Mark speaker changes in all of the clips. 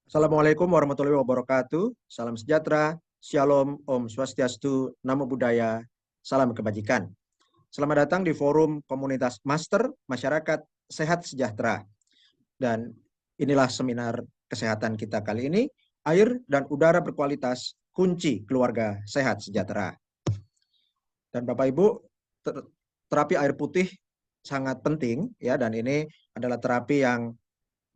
Speaker 1: Assalamualaikum warahmatullahi wabarakatuh. Salam sejahtera, Shalom, Om Swastiastu, Namo Buddhaya, salam kebajikan. Selamat datang di forum komunitas Master Masyarakat Sehat Sejahtera. Dan inilah seminar kesehatan kita kali ini, air dan udara berkualitas, kunci keluarga sehat sejahtera. Dan Bapak Ibu, terapi air putih sangat penting ya, dan ini adalah terapi yang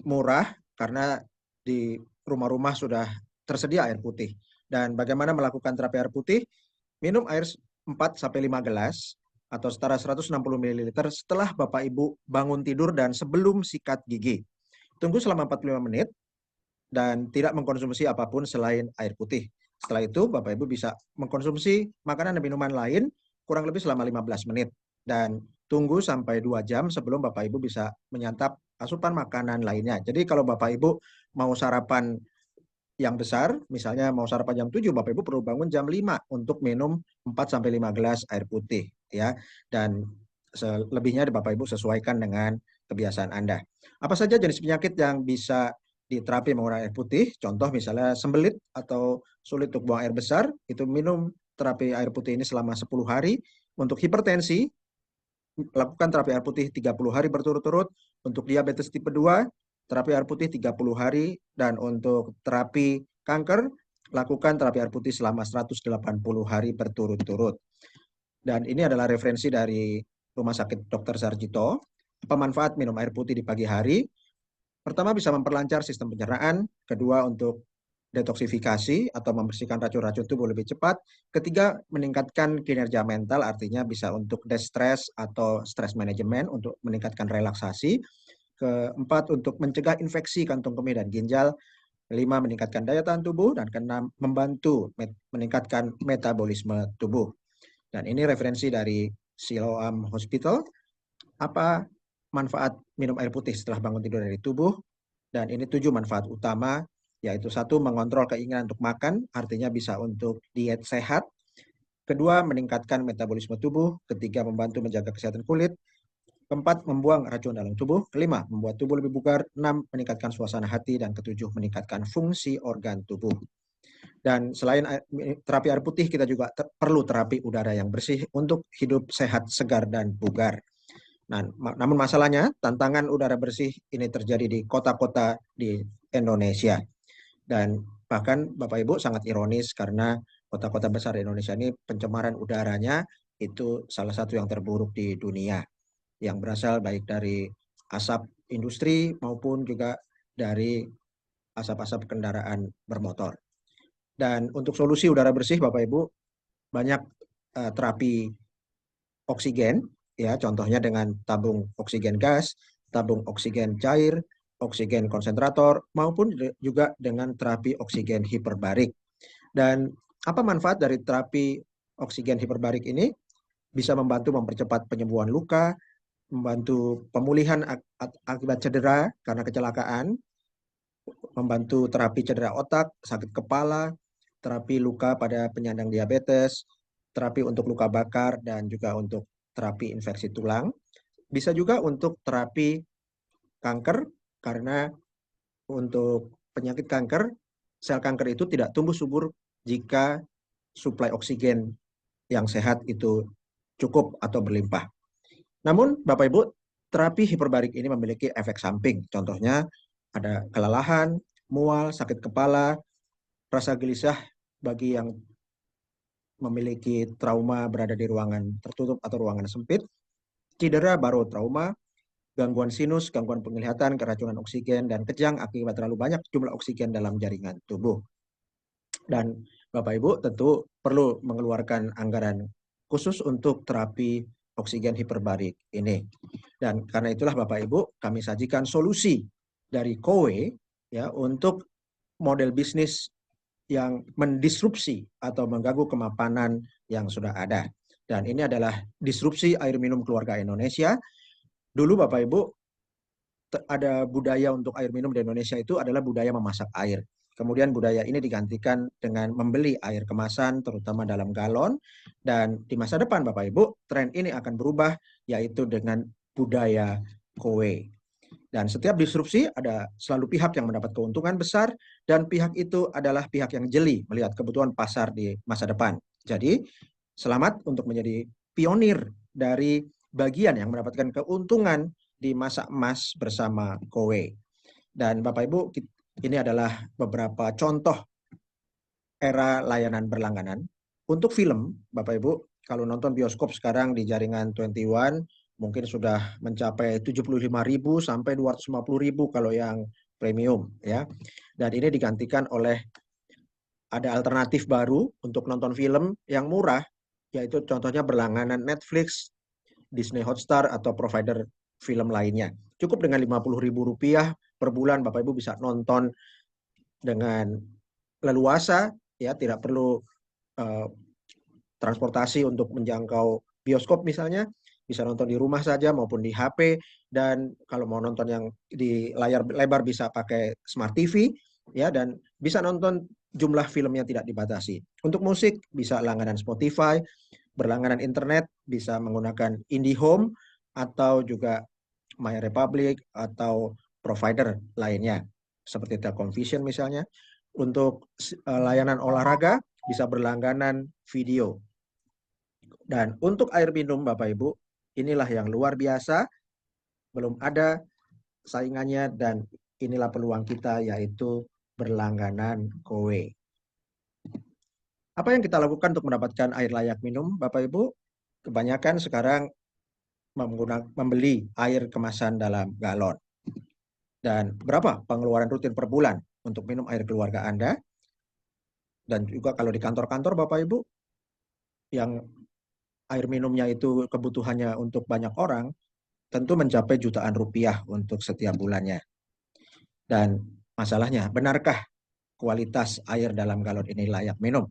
Speaker 1: murah karena di rumah-rumah sudah tersedia air putih. Dan bagaimana melakukan terapi air putih? Minum air 4-5 gelas atau setara 160 ml setelah Bapak Ibu bangun tidur dan sebelum sikat gigi. Tunggu selama 45 menit dan tidak mengkonsumsi apapun selain air putih. Setelah itu Bapak Ibu bisa mengkonsumsi makanan dan minuman lain kurang lebih selama 15 menit. Dan tunggu sampai 2 jam sebelum Bapak Ibu bisa menyantap asupan makanan lainnya. Jadi kalau Bapak Ibu mau sarapan yang besar, misalnya mau sarapan jam 7, Bapak Ibu perlu bangun jam 5 untuk minum 4-5 gelas air putih ya. Dan selebihnya Bapak Ibu sesuaikan dengan kebiasaan Anda. Apa saja jenis penyakit yang bisa diterapi menggunakan air putih? Contoh misalnya sembelit atau sulit untuk buang air besar, itu minum terapi air putih ini selama 10 hari. Untuk hipertensi, lakukan terapi air putih 30 hari berturut-turut. Untuk diabetes tipe 2, terapi air putih 30 hari. Dan untuk terapi kanker, lakukan terapi air putih selama 180 hari berturut-turut. Dan ini adalah referensi dari Rumah Sakit Dr. Sarjito. Apa manfaat minum air putih di pagi hari? Pertama, bisa memperlancar sistem pencernaan. Kedua, untuk detoksifikasi atau membersihkan racun-racun tubuh lebih cepat. Ketiga, meningkatkan kinerja mental, artinya bisa untuk distress atau stress management, untuk meningkatkan relaksasi. Keempat, untuk mencegah infeksi kantung kemih dan ginjal. Kelima, meningkatkan daya tahan tubuh. Dan keenam, membantu meningkatkan metabolisme tubuh. Dan ini referensi dari Siloam Hospital. Apa manfaat minum air putih setelah bangun tidur dari tubuh? Dan ini 7 manfaat utama, yaitu 1, mengontrol keinginan untuk makan, artinya bisa untuk diet sehat. Kedua, meningkatkan metabolisme tubuh. Ketiga, membantu menjaga kesehatan kulit. Keempat, membuang racun dalam tubuh. Kelima, membuat tubuh lebih bugar. 6, meningkatkan suasana hati. Dan ketujuh, meningkatkan fungsi organ tubuh. Dan selain terapi air putih, kita juga perlu terapi udara yang bersih untuk hidup sehat, segar, dan bugar. Nah, namun masalahnya, tantangan udara bersih ini terjadi di kota-kota di Indonesia. Dan bahkan Bapak Ibu sangat ironis karena kota-kota besar di Indonesia ini pencemaran udaranya itu salah satu yang terburuk di dunia. Yang berasal baik dari asap industri maupun juga dari asap-asap kendaraan bermotor. Dan untuk solusi udara bersih, Bapak Ibu, banyak terapi oksigen, ya, contohnya dengan tabung oksigen gas, tabung oksigen cair, oksigen konsentrator, maupun juga dengan terapi oksigen hiperbarik. Dan apa manfaat dari terapi oksigen hiperbarik ini? Bisa membantu mempercepat penyembuhan luka, membantu pemulihan akibat cedera karena kecelakaan, membantu terapi cedera otak, sakit kepala, terapi luka pada penyandang diabetes, terapi untuk luka bakar, dan juga untuk terapi infeksi tulang. Bisa juga untuk terapi kanker, karena untuk penyakit kanker, sel kanker itu tidak tumbuh subur jika suplai oksigen yang sehat itu cukup atau berlimpah. Namun, Bapak Ibu, terapi hiperbarik ini memiliki efek samping. Contohnya, ada kelelahan, mual, sakit kepala, rasa gelisah bagi yang memiliki trauma berada di ruangan tertutup atau ruangan sempit, cedera barotrauma, gangguan sinus, gangguan penglihatan, keracunan oksigen, dan kejang akibat terlalu banyak jumlah oksigen dalam jaringan tubuh. Dan Bapak Ibu tentu perlu mengeluarkan anggaran khusus untuk terapi oksigen hiperbarik ini. Dan karena itulah Bapak Ibu, kami sajikan solusi dari Kowe ya untuk model bisnis yang mendisrupsi atau mengganggu kemapanan yang sudah ada. Dan ini adalah disrupsi air minum keluarga Indonesia. Dulu Bapak Ibu, ada budaya untuk air minum di Indonesia itu adalah budaya memasak air. Kemudian budaya ini digantikan dengan membeli air kemasan, terutama dalam galon. Dan di masa depan Bapak Ibu, tren ini akan berubah, yaitu dengan budaya Kowe. Dan setiap disrupsi ada selalu pihak yang mendapat keuntungan besar dan pihak itu adalah pihak yang jeli melihat kebutuhan pasar di masa depan. Jadi, selamat untuk menjadi pionir dari bagian yang mendapatkan keuntungan di masa emas bersama Kowe. Dan Bapak Ibu, ini adalah beberapa contoh era layanan berlangganan. Untuk film, Bapak Ibu, kalau nonton bioskop sekarang di jaringan 21 mungkin sudah mencapai 75.000 sampai 250.000 kalau yang premium ya. Dan ini digantikan oleh ada alternatif baru untuk nonton film yang murah, yaitu contohnya berlangganan Netflix, Disney Hotstar atau provider film lainnya. Cukup dengan Rp50.000 per bulan Bapak Ibu bisa nonton dengan leluasa ya, tidak perlu transportasi untuk menjangkau bioskop misalnya, bisa nonton di rumah saja maupun di HP, dan kalau mau nonton yang di layar lebar bisa pakai smart TV ya, dan bisa nonton jumlah filmnya tidak dibatasi. Untuk musik bisa langganan Spotify, berlangganan internet bisa menggunakan IndiHome atau juga MyRepublic atau provider lainnya seperti Telkomvision misalnya. Untuk layanan olahraga bisa berlangganan video. Dan untuk air minum Bapak Ibu, inilah yang luar biasa, belum ada saingannya dan inilah peluang kita yaitu berlangganan Kowe. Apa yang kita lakukan untuk mendapatkan air layak minum Bapak Ibu? Kebanyakan sekarang membeli air kemasan dalam galon. Dan berapa pengeluaran rutin per bulan untuk minum air keluarga Anda? Dan juga kalau di kantor-kantor Bapak Ibu, yang air minumnya itu kebutuhannya untuk banyak orang, tentu mencapai jutaan rupiah untuk setiap bulannya. Dan masalahnya, benarkah kualitas air dalam galon ini layak minum?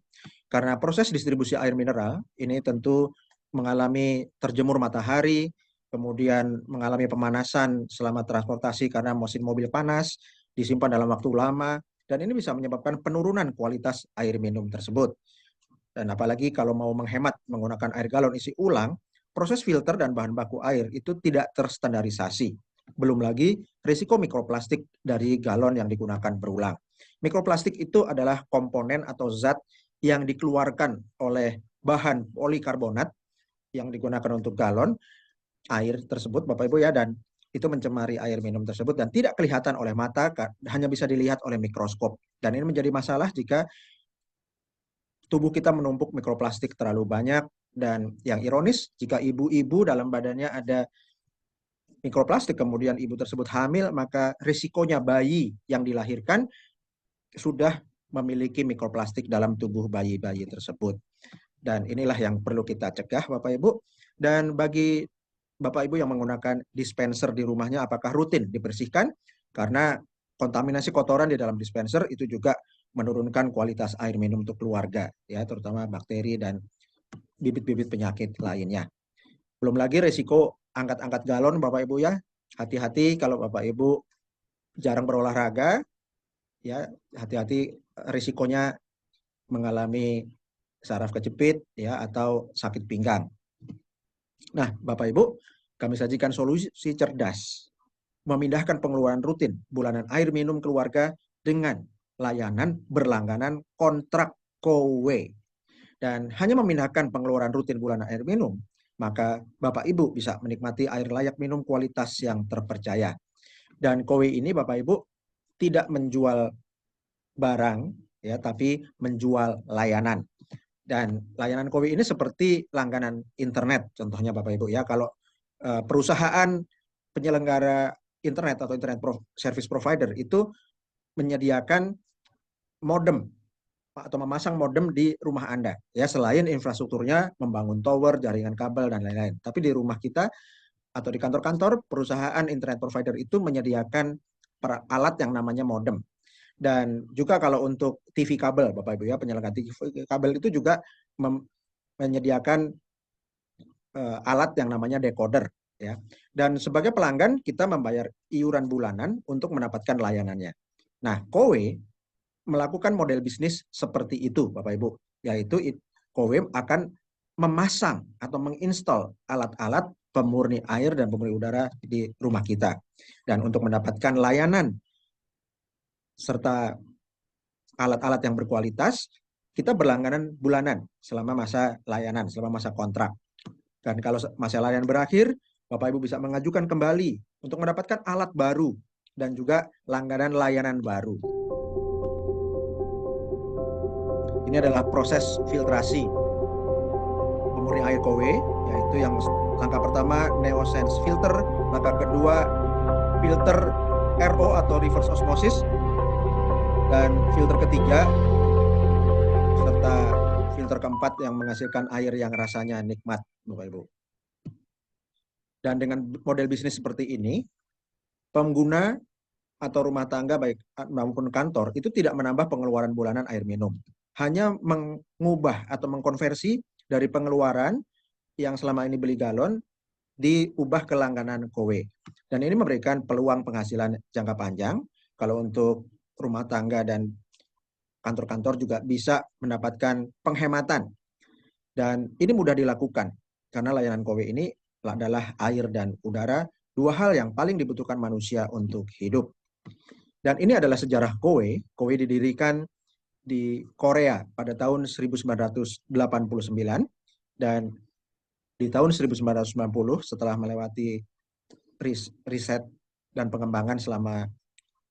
Speaker 1: Karena proses distribusi air mineral ini tentu mengalami terjemur matahari, kemudian mengalami pemanasan selama transportasi karena mesin mobil panas, disimpan dalam waktu lama, dan ini bisa menyebabkan penurunan kualitas air minum tersebut. Dan apalagi kalau mau menghemat menggunakan air galon isi ulang, proses filter dan bahan baku air itu tidak terstandarisasi. Belum lagi risiko mikroplastik dari galon yang digunakan berulang. Mikroplastik itu adalah komponen atau zat yang dikeluarkan oleh bahan polikarbonat yang digunakan untuk galon air tersebut Bapak Ibu ya, dan itu mencemari air minum tersebut dan tidak kelihatan oleh mata, hanya bisa dilihat oleh mikroskop. Dan ini menjadi masalah jika tubuh kita menumpuk mikroplastik terlalu banyak, dan yang ironis jika ibu-ibu dalam badannya ada mikroplastik kemudian ibu tersebut hamil, maka risikonya bayi yang dilahirkan sudah memiliki mikroplastik dalam tubuh bayi-bayi tersebut. Dan inilah yang perlu kita cegah Bapak Ibu. Dan bagi Bapak Ibu yang menggunakan dispenser di rumahnya, apakah rutin dibersihkan? Karena kontaminasi kotoran di dalam dispenser itu juga menurunkan kualitas air minum untuk keluarga, ya, terutama bakteri dan bibit-bibit penyakit lainnya. Belum lagi risiko angkat-angkat galon Bapak Ibu ya. Hati-hati kalau Bapak Ibu jarang berolahraga, ya, hati-hati risikonya mengalami saraf kejepit ya atau sakit pinggang. Nah, Bapak Ibu, kami sajikan solusi cerdas memindahkan pengeluaran rutin bulanan air minum keluarga dengan layanan berlangganan kontrak Kowe. Dan hanya memindahkan pengeluaran rutin bulanan air minum, maka Bapak Ibu bisa menikmati air layak minum kualitas yang terpercaya. Dan Kowe ini Bapak Ibu tidak menjual barang ya, tapi menjual layanan. Dan layanan Kowe ini seperti langganan internet contohnya Bapak Ibu ya. Kalau perusahaan penyelenggara internet atau internet service provider itu menyediakan modem atau memasang modem di rumah Anda ya, selain infrastrukturnya membangun tower, jaringan kabel dan lain-lain. Tapi di rumah kita atau di kantor-kantor perusahaan internet provider itu menyediakan alat yang namanya modem. Dan juga kalau untuk TV kabel Bapak Ibu ya, penyelenggara TV kabel itu juga menyediakan alat yang namanya decoder ya. Dan sebagai pelanggan kita membayar iuran bulanan untuk mendapatkan layanannya. Nah, Kowe melakukan model bisnis seperti itu Bapak Ibu, yaitu Kowe akan memasang atau menginstal alat-alat pemurni air dan pemurni udara di rumah kita. Dan untuk mendapatkan layanan serta alat-alat yang berkualitas, kita berlangganan bulanan selama masa layanan, selama masa kontrak. Dan kalau masa layanan berakhir, Bapak Ibu bisa mengajukan kembali untuk mendapatkan alat baru dan juga langganan layanan baru. Ini adalah proses filtrasi pemurni air KOWE, yaitu yang langkah pertama Neosense filter, langkah kedua filter RO atau reverse osmosis, dan filter ketiga serta filter keempat yang menghasilkan air yang rasanya nikmat, Bapak Ibu. Dan dengan model bisnis seperti ini, pengguna atau rumah tangga baik maupun kantor itu tidak menambah pengeluaran bulanan air minum, hanya mengubah atau mengkonversi dari pengeluaran yang selama ini beli galon diubah ke langganan KOWE. Dan ini memberikan peluang penghasilan jangka panjang. Kalau untuk rumah tangga dan kantor-kantor juga bisa mendapatkan penghematan. Dan ini mudah dilakukan karena layanan KOWE ini adalah air dan udara, dua hal yang paling dibutuhkan manusia untuk hidup. Dan ini adalah sejarah KOWE. KOWE didirikan di Korea pada tahun 1989 dan di tahun 1990 setelah melewati riset dan pengembangan selama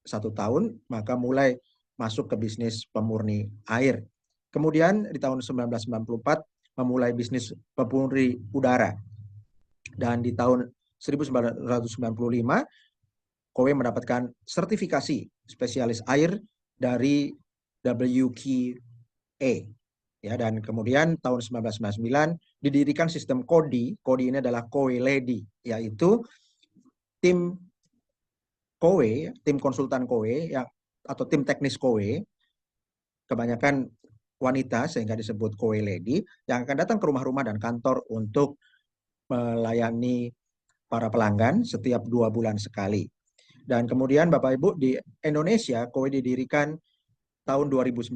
Speaker 1: 1 tahun, maka mulai masuk ke bisnis pemurni air. Kemudian di tahun 1994 memulai bisnis pemurni udara. Dan di tahun 1995 KOWE mendapatkan sertifikasi spesialis air dari WQA. Ya, dan kemudian tahun 1999 didirikan sistem KODI. KODI ini adalah KOWE Lady, yaitu tim KOWE, tim konsultan KOWE yang atau tim teknis KOWE, kebanyakan wanita sehingga disebut KOWE Lady, yang akan datang ke rumah-rumah dan kantor untuk melayani para pelanggan setiap 2 bulan sekali. Dan kemudian Bapak Ibu, di Indonesia KOWE didirikan tahun 2019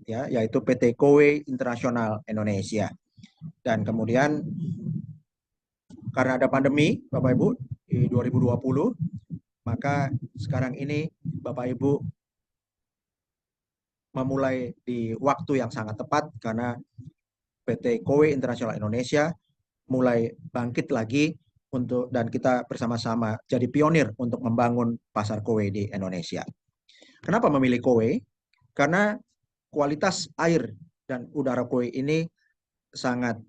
Speaker 1: ya, yaitu PT KOWE Internasional Indonesia. Dan kemudian karena ada pandemi Bapak Ibu di 2020, maka sekarang ini Bapak Ibu memulai di waktu yang sangat tepat karena PT KOWE Internasional Indonesia mulai bangkit lagi dan kita bersama-sama jadi pionir untuk membangun pasar KOWE di Indonesia. Kenapa memilih KOWE? Karena kualitas air dan udara KOWE ini sangat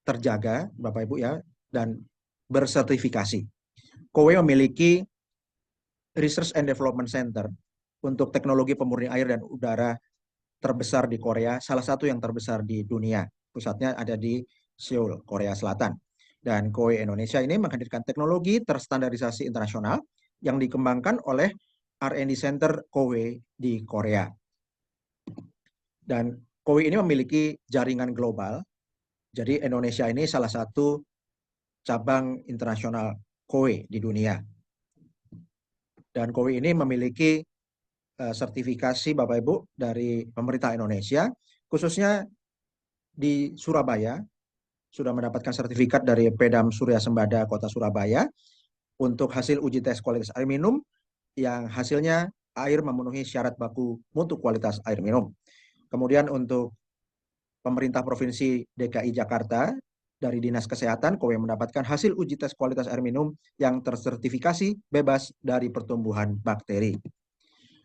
Speaker 1: terjaga, Bapak Ibu ya, dan bersertifikasi. KOWE memiliki Research and Development Center untuk teknologi pemurni air dan udara terbesar di Korea, salah satu yang terbesar di dunia. Pusatnya ada di Seoul, Korea Selatan. Dan KOWE Indonesia ini menghadirkan teknologi terstandarisasi internasional yang dikembangkan oleh R&D Center KOWE di Korea. Dan KOWE ini memiliki jaringan global. Jadi Indonesia ini salah satu cabang internasional KOWE di dunia. Dan KOWE ini memiliki sertifikasi Bapak Ibu dari pemerintah Indonesia, khususnya di Surabaya, sudah mendapatkan sertifikat dari Pedam Surya Sembada Kota Surabaya untuk hasil uji tes kualitas air minum yang hasilnya air memenuhi syarat baku mutu kualitas air minum. Kemudian untuk pemerintah Provinsi DKI Jakarta, dari Dinas Kesehatan, KOWE mendapatkan hasil uji tes kualitas air minum yang tersertifikasi bebas dari pertumbuhan bakteri.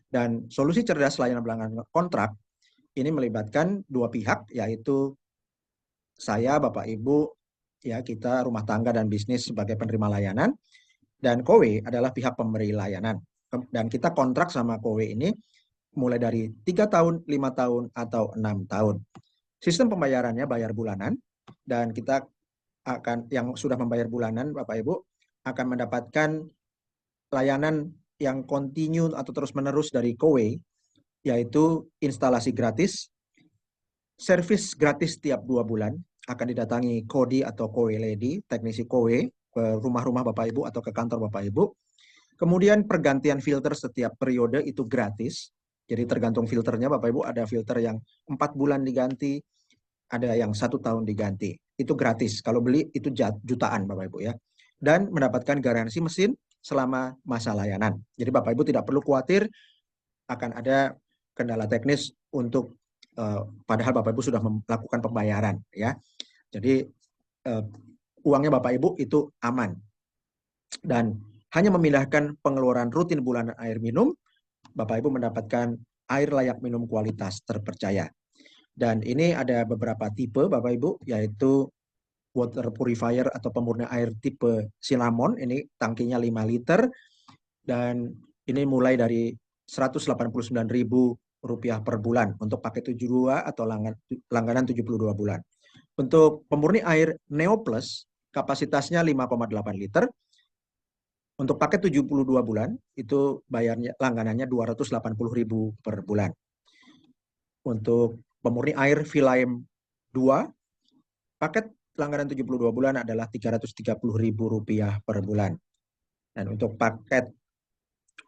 Speaker 1: Dan solusi cerdas layanan pelanggan kontrak ini melibatkan 2 pihak, yaitu saya, Bapak Ibu, ya kita rumah tangga dan bisnis sebagai penerima layanan, dan KOWE adalah pihak pemberi layanan. Dan kita kontrak sama KOWE ini mulai dari 3 tahun, 5 tahun, atau 6 tahun. Sistem pembayarannya bayar bulanan, dan kita akan yang sudah membayar bulanan, Bapak Ibu, akan mendapatkan layanan yang kontinu atau terus-menerus dari KOWE, yaitu instalasi gratis, servis gratis setiap 2 bulan, akan didatangi KODI atau KOWE Lady, teknisi KOWE, ke rumah-rumah Bapak Ibu atau ke kantor Bapak Ibu. Kemudian pergantian filter setiap periode itu gratis, jadi tergantung filternya Bapak Ibu, ada filter yang 4 bulan diganti, ada yang 1 tahun diganti. itu gratis. Kalau beli itu jutaan Bapak Ibu ya. Dan mendapatkan garansi mesin selama masa layanan. Jadi Bapak Ibu tidak perlu khawatir akan ada kendala teknis untuk padahal Bapak Ibu sudah melakukan pembayaran ya. Jadi uangnya Bapak Ibu itu aman. Dan hanya memindahkan pengeluaran rutin bulanan air minum, Bapak Ibu mendapatkan air layak minum kualitas terpercaya. Dan ini ada beberapa tipe Bapak Ibu, yaitu water purifier atau pemurni air tipe cinnamon, ini tangkinya 5 liter, dan ini mulai dari Rp189.000 per bulan untuk paket 72 atau langganan 72 bulan. Untuk pemurni air Neo Plus, kapasitasnya 5,8 liter, untuk paket 72 bulan, itu bayarnya langganannya Rp280.000 per bulan. Untuk pemurni air Vilaem 2, paket langganan 72 bulan adalah Rp330.000 per bulan. Dan untuk paket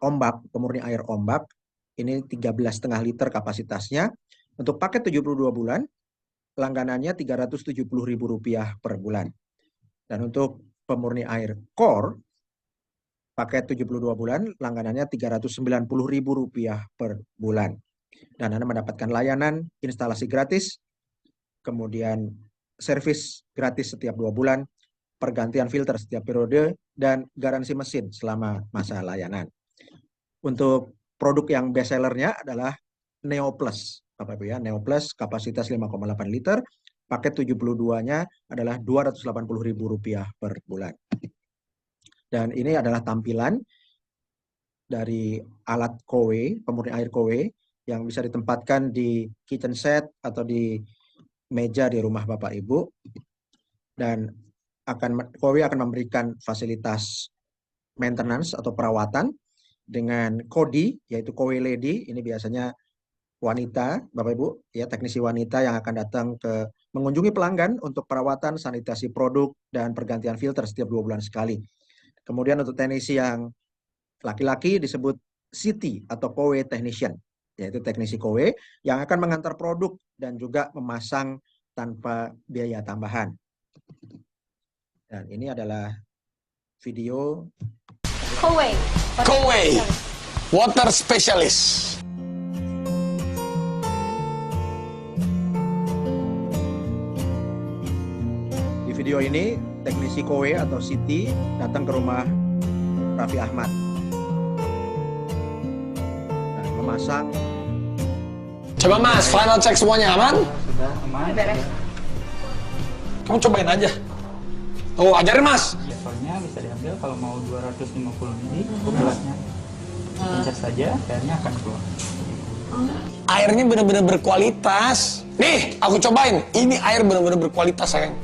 Speaker 1: ombak, pemurni air ombak, ini 13,5 liter kapasitasnya. Untuk paket 72 bulan, langganannya Rp370.000 per bulan. Dan untuk pemurni air core, paket 72 bulan, langganannya Rp390.000 per bulan. Dan Anda mendapatkan layanan instalasi gratis, kemudian servis gratis setiap 2 bulan, pergantian filter setiap periode, dan garansi mesin selama masa layanan. Untuk produk yang best sellernya adalah Neo Plus, Bapak Ibu ya. Neo Plus kapasitas 5,8 liter, paket 72-nya adalah Rp280.000 per bulan. Dan ini adalah tampilan dari alat Kowe, pemurni air Kowe, yang bisa ditempatkan di kitchen set atau di meja di rumah Bapak Ibu. Dan Kowe akan memberikan fasilitas maintenance atau perawatan dengan Kodi, yaitu Kowe Lady. Ini biasanya wanita, Bapak Ibu, ya, teknisi wanita yang akan datang ke mengunjungi pelanggan untuk perawatan, sanitasi produk, dan pergantian filter setiap 2 bulan sekali. Kemudian untuk teknisi yang laki-laki disebut CT atau Kowe Technician, yaitu teknisi Kowe yang akan mengantar produk dan juga memasang tanpa biaya tambahan. Dan ini adalah video
Speaker 2: Kowe Water Specialist.
Speaker 1: Di video ini teknisi Kowe atau Siti datang ke rumah Raffi Ahmad dan memasang.
Speaker 2: Coba Mas, final check semuanya aman?
Speaker 3: Sudah aman.
Speaker 2: Kamu cobain aja. Tuh, ajarin Mas.
Speaker 3: Levelnya bisa diambil kalau mau 250 ml gelasnya. Pencet saja, airnya akan keluar.
Speaker 2: Airnya benar-benar berkualitas. Nih, aku cobain. Ini air benar-benar berkualitas, sayang.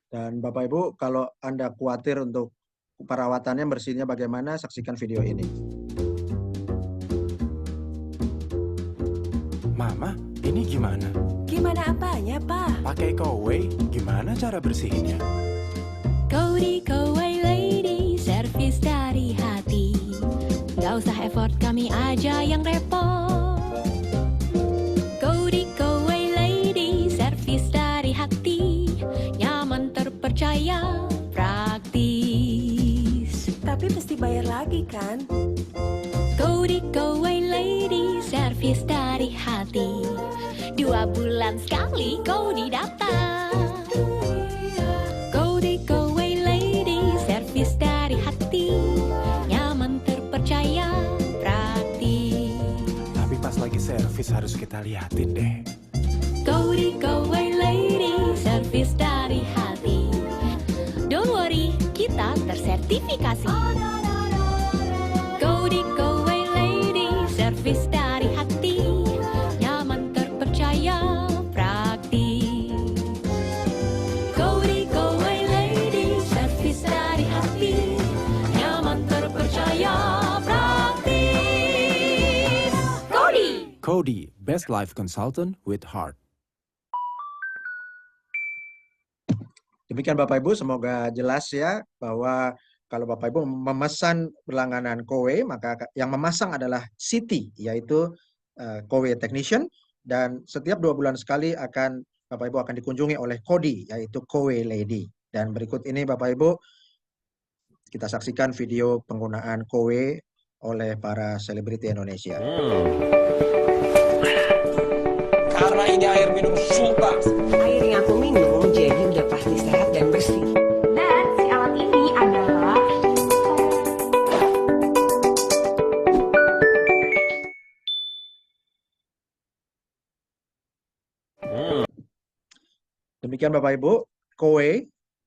Speaker 1: Dan Bapak Ibu, kalau Anda khawatir untuk perawatannya, bersihnya bagaimana, saksikan video ini.
Speaker 4: Mama, ini gimana?
Speaker 5: Gimana apanya, Pak?
Speaker 4: Pakai Kowe, gimana cara bersihinnya?
Speaker 5: Kowe Lady, servis dari hati. Gak usah effort, kami aja yang repot. Kowe Lady, servis dari hati. Nyaman, terpercaya, praktis. Tapi mesti bayar lagi kan? Kowe Lady, servis dari hati. 2 bulan sekali Kowe datang. Kowe Lady, servis dari hati. Nyaman, terpercaya, praktis.
Speaker 4: Tapi pas lagi servis harus kita liatin deh.
Speaker 5: Kowe Lady, servis dari hati. Don't worry, kita tersertifikasi. Kowe Lady, servis dari hati. Nyaman, terpercaya, praktis. Kowe Lady, servis dari hati. Nyaman, terpercaya, praktis.
Speaker 4: Cody, Best Life Consultant with Heart.
Speaker 1: Demikian Bapak Ibu, semoga jelas ya bahwa kalau Bapak Ibu memesan berlangganan Kowe, maka yang memasang adalah Siti, yaitu Kowe Technician, dan setiap 2 bulan sekali Bapak Ibu akan dikunjungi oleh Kodi, yaitu Kowe Lady. Dan berikut ini Bapak Ibu, kita saksikan video penggunaan Kowe oleh para selebriti Indonesia.
Speaker 2: Karena ini air minum Sultan.
Speaker 6: Air yang aku minum jadi udah pasti sehat dan bersih.
Speaker 7: Dan si alat ini adalah
Speaker 1: Demikian Bapak Ibu, Kowe,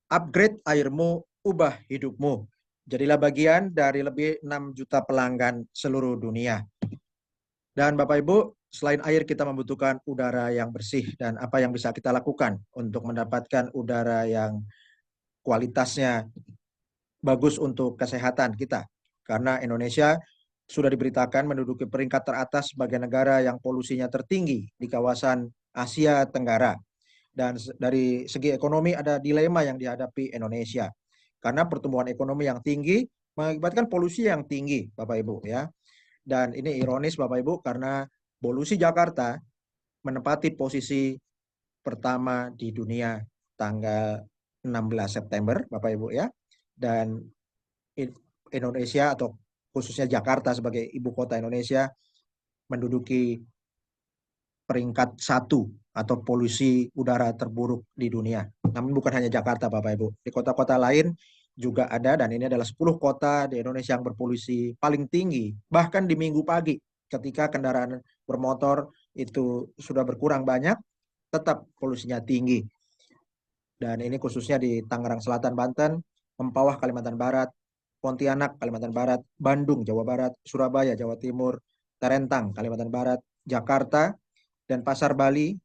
Speaker 1: upgrade airmu, ubah hidupmu. Jadilah bagian dari lebih 6 juta pelanggan seluruh dunia. Dan Bapak Ibu, selain air kita membutuhkan udara yang bersih, dan apa yang bisa kita lakukan untuk mendapatkan udara yang kualitasnya bagus untuk kesehatan kita. Karena Indonesia sudah diberitakan menduduki peringkat teratas sebagai negara yang polusinya tertinggi di kawasan Asia Tenggara. Dan dari segi ekonomi ada dilema yang dihadapi Indonesia. Karena pertumbuhan ekonomi yang tinggi mengakibatkan polusi yang tinggi, Bapak Ibu ya. Dan ini ironis Bapak Ibu karena polusi Jakarta menempati posisi pertama di dunia tanggal 16 September Bapak Ibu ya. Dan Indonesia atau khususnya Jakarta sebagai ibu kota Indonesia menduduki peringkat 1 atau polusi udara terburuk di dunia. Namun bukan hanya Jakarta Bapak Ibu. Di kota-kota lain juga ada, dan ini adalah 10 kota di Indonesia yang berpolusi paling tinggi. Bahkan di minggu pagi ketika kendaraan bermotor itu sudah berkurang banyak, tetap polusinya tinggi. Dan ini khususnya di Tangerang Selatan, Banten, Mempawah, Kalimantan Barat, Pontianak, Kalimantan Barat, Bandung, Jawa Barat, Surabaya, Jawa Timur, Terentang, Kalimantan Barat, Jakarta, dan Pasar Bali,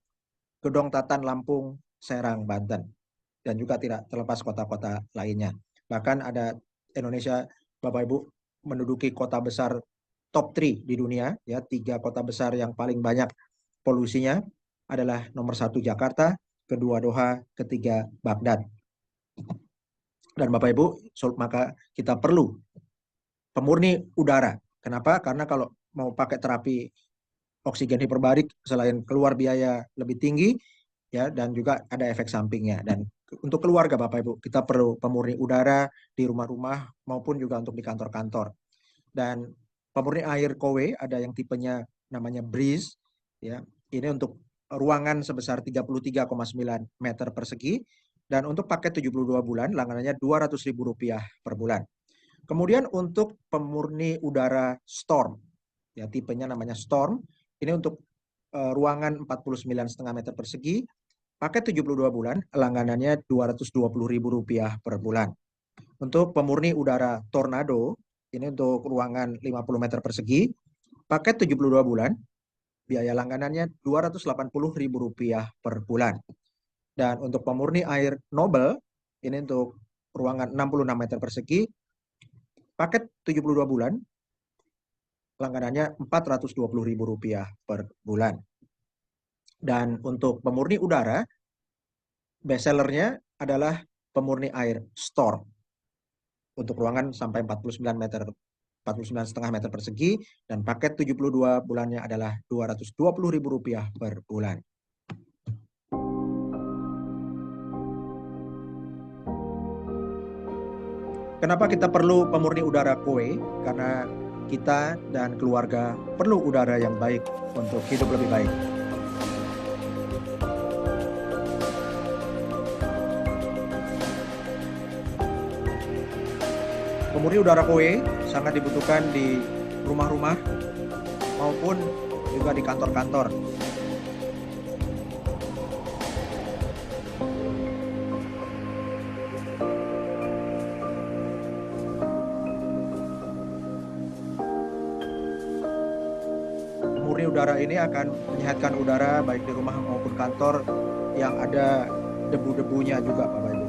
Speaker 1: Gedong Tatan, Lampung, Serang, Banten. Dan juga tidak terlepas kota-kota lainnya. Bahkan ada Indonesia, Bapak Ibu, menduduki kota besar top 3 di dunia. Ya, 3 kota besar yang paling banyak polusinya adalah nomor 1 Jakarta, kedua Doha, ketiga Baghdad. Dan Bapak Ibu, maka kita perlu pemurni udara. Kenapa? Karena kalau mau pakai terapi oksigen hiperbarik, selain keluar biaya lebih tinggi, ya, dan juga ada efek sampingnya. Dan untuk keluarga Bapak Ibu, kita perlu pemurni udara di rumah-rumah maupun juga untuk di kantor-kantor. Dan pemurni air Kowe ada yang tipenya namanya Breeze, ya. Ini untuk ruangan sebesar 33,9 meter persegi, dan untuk paket 72 bulan langganannya Rp200.000 per bulan. Kemudian untuk pemurni udara Storm, ya, tipenya namanya Storm. Ini untuk ruangan 49,5 meter persegi, paket 72 bulan, langganannya Rp220.000 per bulan. Untuk pemurni udara Tornado, ini untuk ruangan 50 meter persegi, paket 72 bulan, biaya langganannya Rp280.000 per bulan. Dan untuk pemurni air Noble, ini untuk ruangan 66 meter persegi, paket 72 bulan, langganannya Rp420.000 per bulan. Dan untuk pemurni udara, bestsellernya adalah pemurni air Storm. Untuk ruangan sampai 49,5 meter persegi, dan paket 72 bulannya adalah Rp220.000 per bulan. Kenapa kita perlu pemurni udara Kowe? Karena kita dan keluarga perlu udara yang baik untuk hidup lebih baik. Pemurni udara Kowe sangat dibutuhkan di rumah-rumah maupun juga di kantor-kantor. Pemurni udara ini akan menyehatkan udara baik di rumah maupun kantor yang ada debu-debunya juga, Bapak Ibu.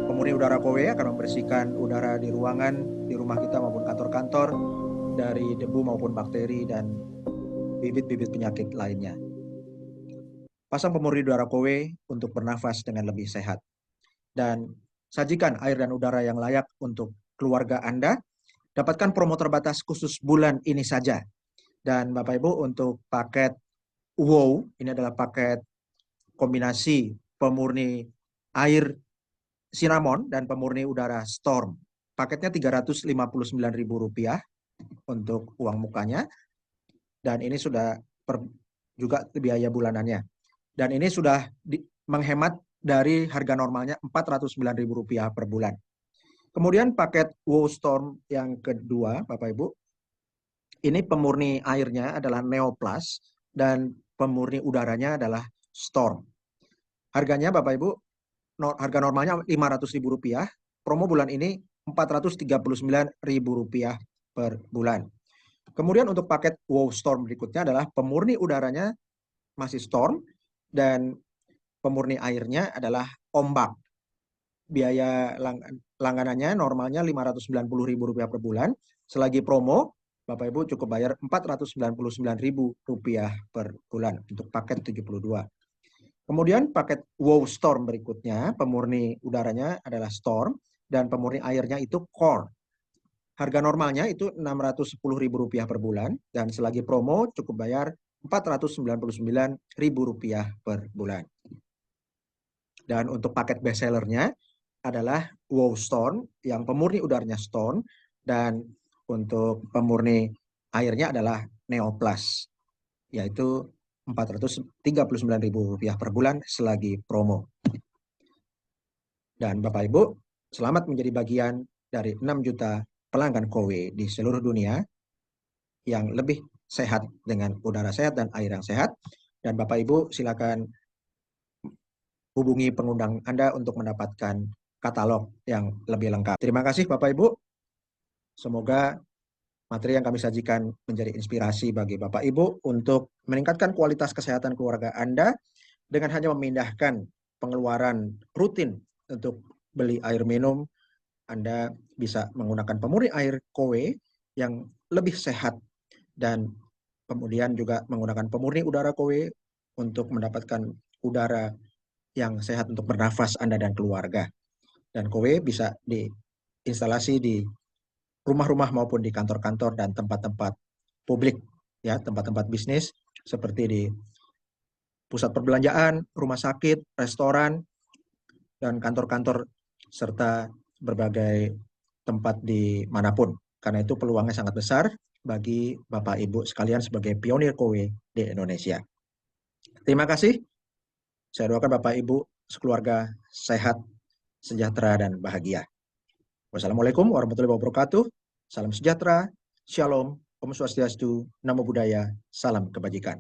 Speaker 1: Pemurni udara Kowe akan membersihkan udara di ruangan, di rumah kita maupun kantor-kantor dari debu maupun bakteri dan bibit-bibit penyakit lainnya. pasang pemurni udara Kowe untuk bernafas dengan lebih sehat. Dan sajikan air dan udara yang layak untuk keluarga Anda. Dapatkan promo terbatas khusus bulan ini saja. Dan Bapak Ibu, untuk paket WOW, ini adalah paket kombinasi pemurni air Cinnamon dan pemurni udara Storm. Paketnya Rp359.000 untuk uang mukanya. Dan ini sudah juga biaya bulanannya. Dan ini sudah menghemat dari harga normalnya Rp409.000 per bulan. Kemudian paket WOW Storm yang kedua, Bapak Ibu, ini pemurni airnya adalah Neo Plus dan pemurni udaranya adalah Storm. Harganya Bapak Ibu, harga normalnya Rp500.000, promo bulan ini Rp439.000 per bulan. Kemudian untuk paket WOW Storm berikutnya adalah pemurni udaranya masih Storm dan pemurni airnya adalah Ombak. Biaya langganannya normalnya Rp590.000 per bulan. Selagi promo, Bapak Ibu cukup bayar Rp499.000 per bulan untuk paket 72. Kemudian paket WOW Storm berikutnya, pemurni udaranya adalah Storm dan pemurni airnya itu Core. Harga normalnya itu Rp610.000 per bulan dan selagi promo cukup bayar Rp499.000 per bulan. Dan untuk paket best sellernya adalah WOW Storm yang pemurni udaranya Storm dan untuk pemurni airnya adalah Neo Plus, yaitu Rp439.000 per bulan selagi promo. Dan Bapak Ibu, selamat menjadi bagian dari 6 juta pelanggan Kowe di seluruh dunia yang lebih sehat dengan udara sehat dan air yang sehat. Dan Bapak Ibu silakan hubungi pengundang Anda untuk mendapatkan katalog yang lebih lengkap. Terima kasih Bapak Ibu. Semoga materi yang kami sajikan menjadi inspirasi bagi Bapak Ibu untuk meningkatkan kualitas kesehatan keluarga Anda dengan hanya memindahkan pengeluaran rutin untuk beli air minum. Anda bisa menggunakan pemurni air Kowe yang lebih sehat dan kemudian juga menggunakan pemurni udara Kowe untuk mendapatkan udara yang sehat untuk bernafas Anda dan keluarga. Dan Kowe bisa diinstalasi di rumah-rumah maupun di kantor-kantor dan tempat-tempat publik, ya, tempat-tempat bisnis seperti di pusat perbelanjaan, rumah sakit, restoran, dan kantor-kantor serta berbagai tempat di manapun. Karena itu peluangnya sangat besar bagi Bapak Ibu sekalian sebagai pionir Kowe di Indonesia. Terima kasih. Saya doakan Bapak Ibu sekeluarga sehat, sejahtera, dan bahagia. Wassalamualaikum warahmatullahi wabarakatuh. Salam sejahtera, shalom, Om Swastiastu, Namo Buddhaya, salam kebajikan.